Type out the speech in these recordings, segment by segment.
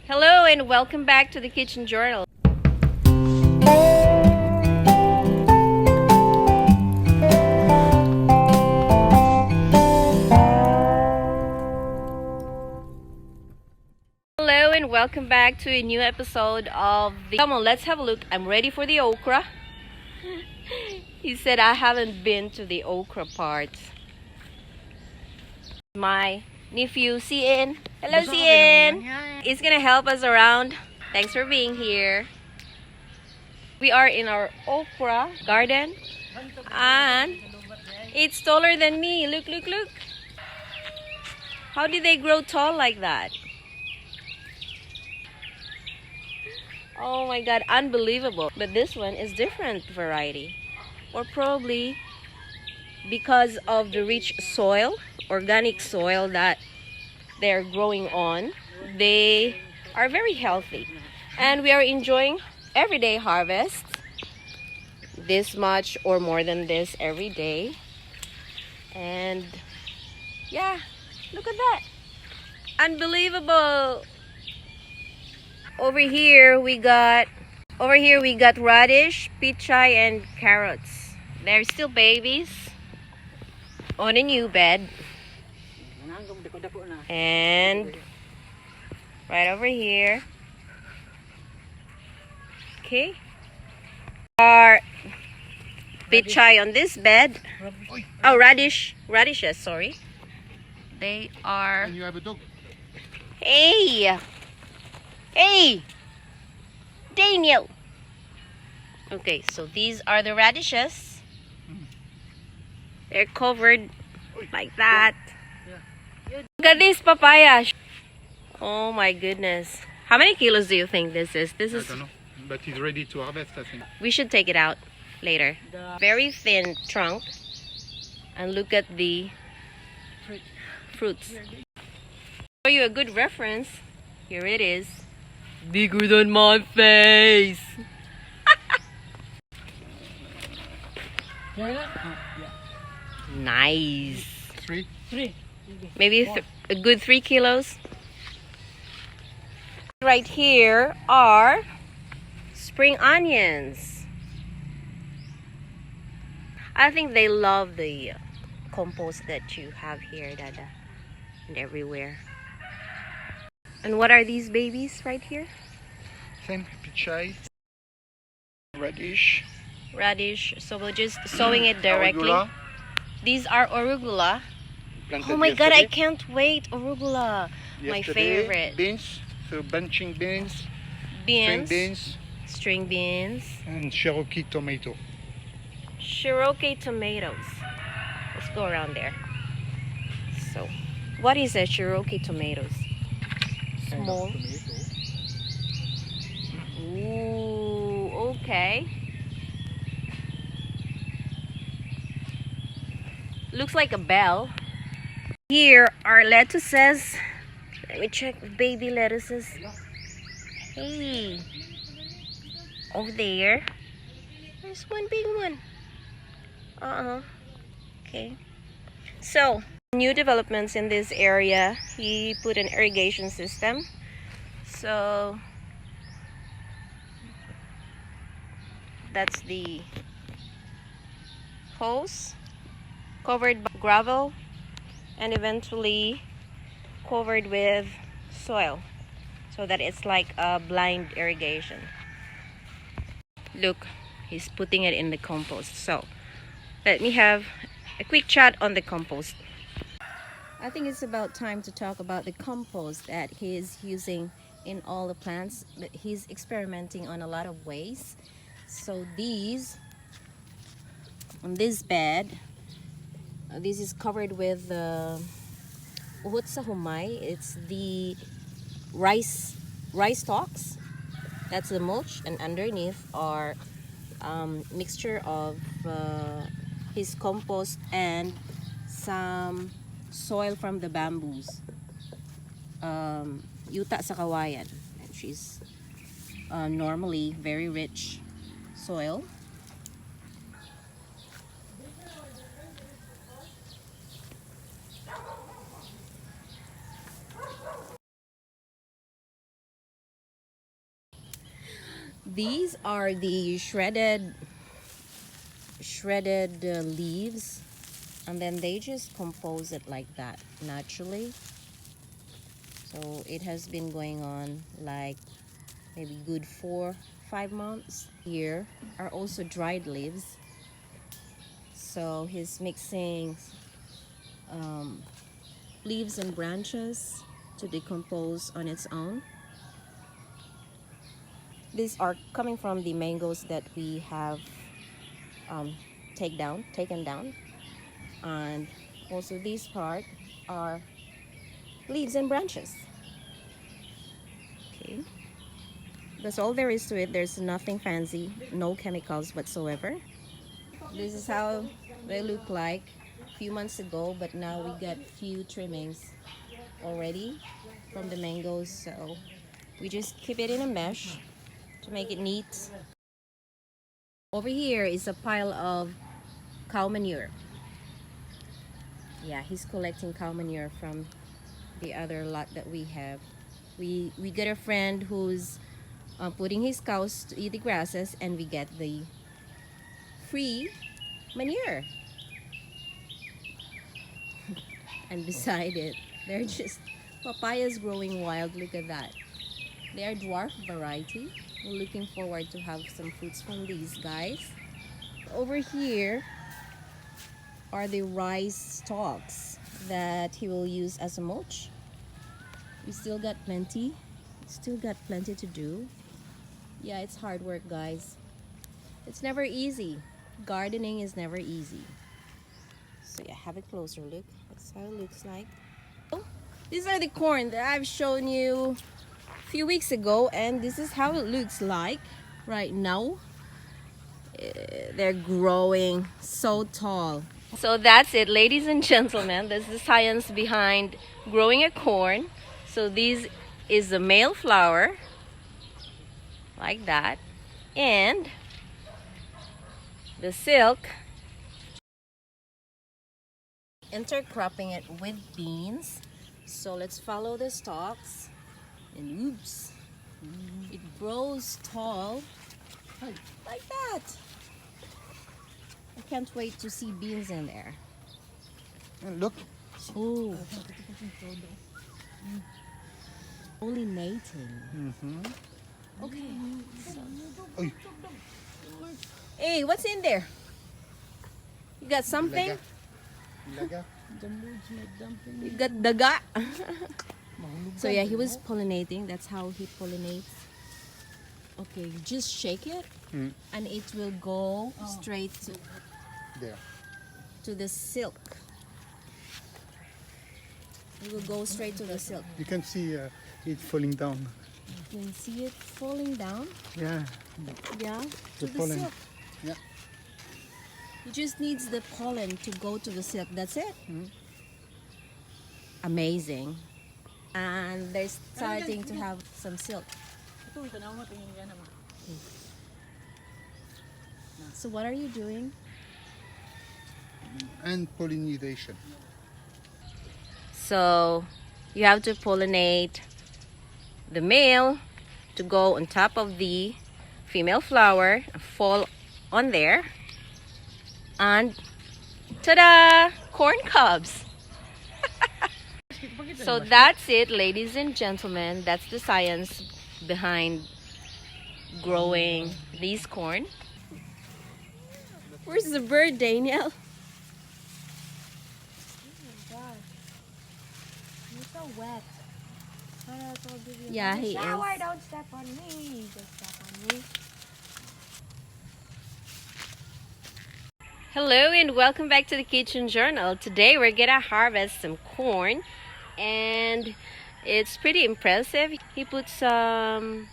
Hello and welcome back to the Kitchen Journal. Hello and welcome back to a new episode of the... Come on, let's have a look. I'm ready for the okra. He said I haven't been to the okra part. My nephew, Cien. Hello, Cien. He's gonna help us around. Thanks for being here. We are in our okra garden and it's taller than me. Look, look, look. How did they grow tall like that? Oh my god, unbelievable. But this one is different variety. Or probably because of the rich soil, organic soil that they're growing on, they are very healthy. And we are enjoying everyday harvest. This much or more than this every day. And yeah, look at that. Unbelievable. Over here we got radish, pichay, and carrots. They're still babies on a new bed. And right over here, okay, are pichay on this bed. Oh, radishes, sorry. They are... And you have a dog. Hey, Daniel. Okay, so these are the radishes. They're covered like that. Look at this papaya. Oh my goodness. How many kilos do you think this is? I don't know, but it's ready to harvest, I think. We should take it out later. Very thin trunk. And look at the fruits. Show you a good reference. Here it is. Bigger than my face. Nice. Three? Maybe a good 3 kilos. Right here are spring onions. I think they love the compost that you have here, Dada, and everywhere. And what are these babies right here? Same, pichay, radish. Radish. So we're just sowing it directly. Arugula. These are arugula. Planted Oh my god, I yesterday. can't wait. Arugula. My Yesterday, favorite. Beans, so bunching beans, Beans. string beans, String beans. and Cherokee tomato. Cherokee tomatoes. Let's go around there. So, what is a Cherokee tomatoes? Small. Ooh, okay. Looks like a bell. Here are lettuces. Let me check the baby lettuces. Hey, over there. There's one big one. Okay. So, new developments in this area. He put an irrigation system. So, that's the hose covered by gravel and eventually covered with soil so that it's like a blind irrigation. Look, he's putting it in the compost. So, let me have a quick chat on the compost. I think it's about time to talk about the compost that he is using in all the plants. But he's experimenting on a lot of ways. So on this bed, this is covered with uhot sa humay. It's the rice stalks. That's the mulch, and underneath are mixture of his compost and some soil from the bamboos. Yuta sa kawayan, which is normally very rich soil. These are the shredded leaves, and then they just compose it like that naturally. So it has been going on like maybe good 4-5 months. Here are also dried leaves, so he's mixing leaves and branches to decompose on its own. These are coming from the mangoes that we have taken down, and also this part are leaves and branches. Okay, that's all there is to it. There's nothing fancy, no chemicals whatsoever. This is how they look like a few months ago, but now we got few trimmings already from the mangoes, so we just keep it in a mesh to make it neat. Over here is a pile of cow manure. Yeah, he's collecting cow manure from the other lot that we have. We got a friend who's putting his cows to eat the grasses, and we get the free manure. And beside it, they're just papayas growing wild. Look at that. They are dwarf variety. We're looking forward to have some fruits from these guys. Over here are the rice stalks that he will use as a mulch. We still got plenty. Still got plenty to do. Yeah, it's hard work, guys. It's never easy. Gardening is never easy. So yeah, have a closer look. That's how it looks like. These are the corn that I've shown you a few weeks ago, and this is how it looks like right now. They're growing so tall. So that's it, ladies and gentlemen. That's the science behind growing a corn. So this is the male flower, like that, and the silk. Intercropping it with beans. So let's follow the stalks, and oops, it grows tall like that. I can't wait to see beans in there. And look. Oh, pollinating. Okay. So. Hey, what's in there? You got something? Laga. You got daga. So yeah, he was pollinating. That's how he pollinates. Okay, just shake it, and it will go straight There. to the silk. It will go straight to the silk. You can see it falling down. You can see it falling down. Yeah. Yeah, The to the pollen. silk. Yeah. It just needs the pollen to go to the silk. That's it. Amazing. And they're starting to have some silk. So what are you doing? And pollination. So you have to pollinate the male to go on top of the female flower, fall on there, and ta-da! Corn cobs. So that's it, ladies and gentlemen. That's the science behind growing these corn. Where's the bird, Daniel? Wet. Yeah, he Shower, is. don't step on me. Just step on me. Hello and welcome back to the Kitchen Journal. Today we're gonna harvest some corn, and it's pretty impressive. He put some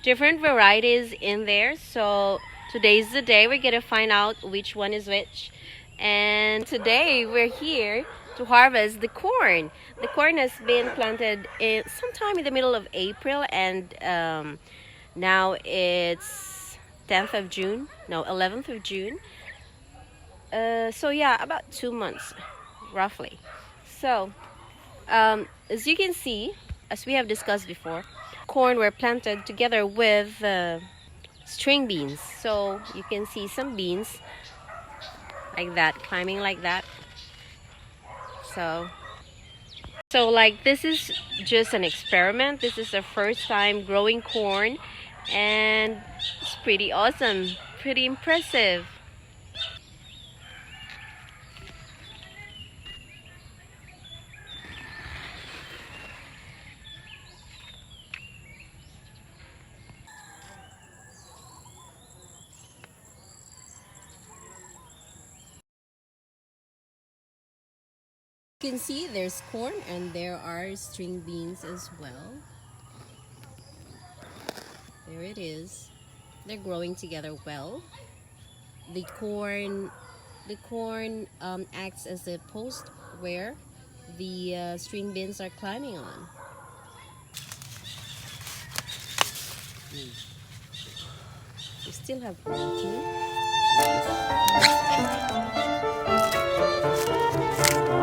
different varieties in there, so today's the day we're gonna find out which one is which. And today we're here to harvest the corn. The corn has been planted sometime in the middle of April, and now it's 10th of June, no, 11th of June. So yeah, about 2 months roughly. So as you can see, as we have discussed before, corn were planted together with string beans. So you can see some beans like that, climbing like that. So like this is just an experiment. This is the first time growing corn, and it's pretty awesome, pretty impressive. You can see there's corn and there are string beans as well. There it is. They're growing together well. The corn acts as a post where the string beans are climbing on. We still have corn too.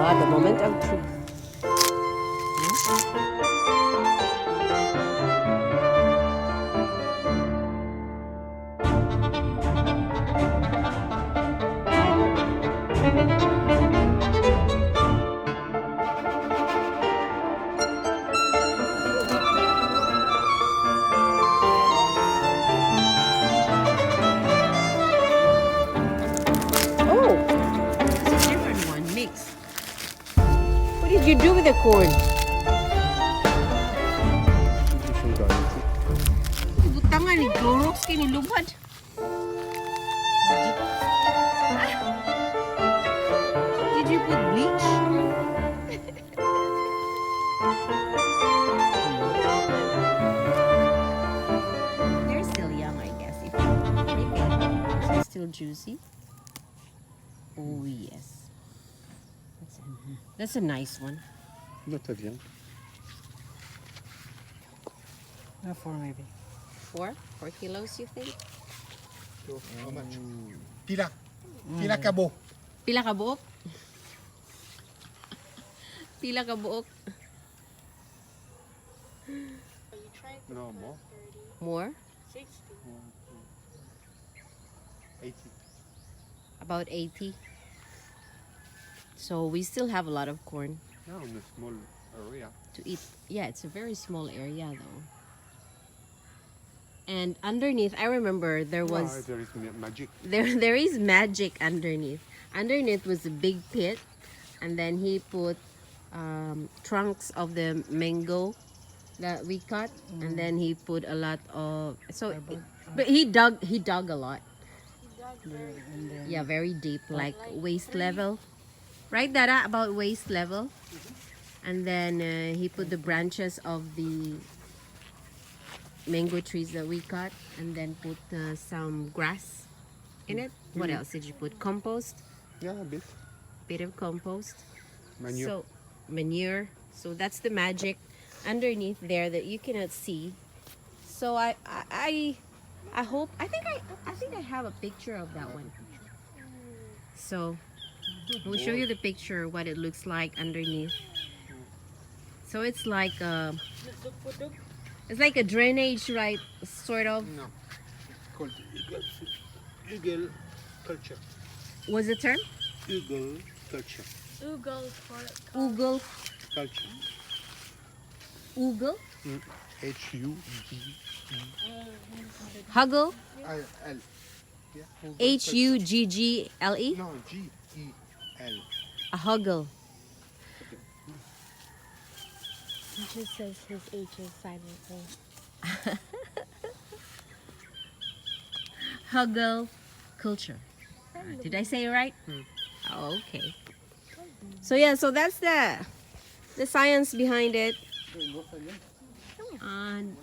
Ah, the moment of truth. Oh, it's a different one, mixed. What did you do with the corn? Butangan ni Clorox kay ni lubad. Did you put bleach? They're still young, I guess. If it's still juicy. Oh yes, that's a nice one. Not a bien. 4 maybe. 4 kilos, you think? So, how much? Pila. Pila ka bo. Pila ka buok? Pila ka buok? No, more. More? 80. About 80. So we still have a lot of corn Yeah, in a small area. to eat. Yeah, it's a very small area though. And underneath, I remember there was There is magic. there is magic underneath. Underneath was a big pit, and then he put trunks of the mango that we cut, and then he put a lot of but he dug a lot. Yeah, very deep, like waist level. Right, Dada? About waist level. And then he put the branches of the mango trees that we cut, and then put some grass in it. What else did you put? Compost. Yeah, a bit. Bit of compost. Manure. So manure. So that's the magic underneath there that you cannot see. So I hope I think I have a picture of that one. So we'll show you the picture what it looks like underneath. So it's like a drainage, right? Sort of. No. It's called eagle culture. What's the term? Eagle culture. Oogle. Culture. Oogle. H-U-G. Huggle. L. Yeah. Huggle. No, G-E-L. A huggle. He just says his H is silently. Huggle culture. Did I say it right? Oh, okay. So yeah, so that's the science behind it. And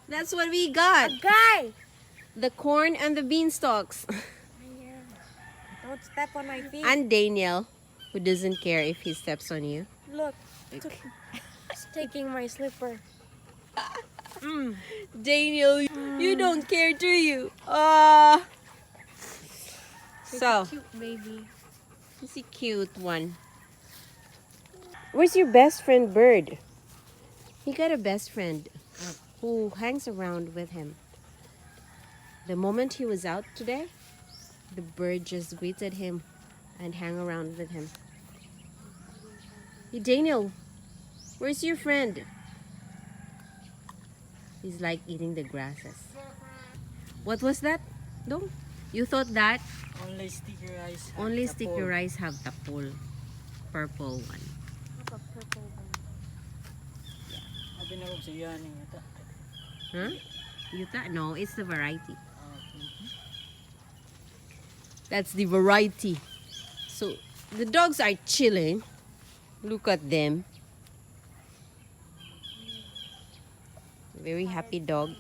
that's what we got. Guy! The corn and the beanstalks. Don't step on my feet. And Daniel, who doesn't care if he steps on you. Look, it's taking my slipper. Daniel, you don't care, do you? Ah. So, Cute baby. it's a cute one. Where's your best friend Bird? He got a best friend who hangs around with him. The moment he was out today, the bird just greeted him and hang around with him. Hey Daniel, where's your friend? He's like eating the grasses. What was that? Dong? You thought that Only sticky rice. only sticky rice have tapol. Purple one. Have a purple one. Abi na ko sa yan ito. Huh? Yuta? No, it's the variety. That's the variety. So the dogs are chilling. Look at them. Very happy dog.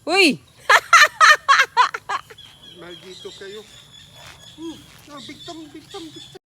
Uy! Maldito kayo. Oh, big time, big time, big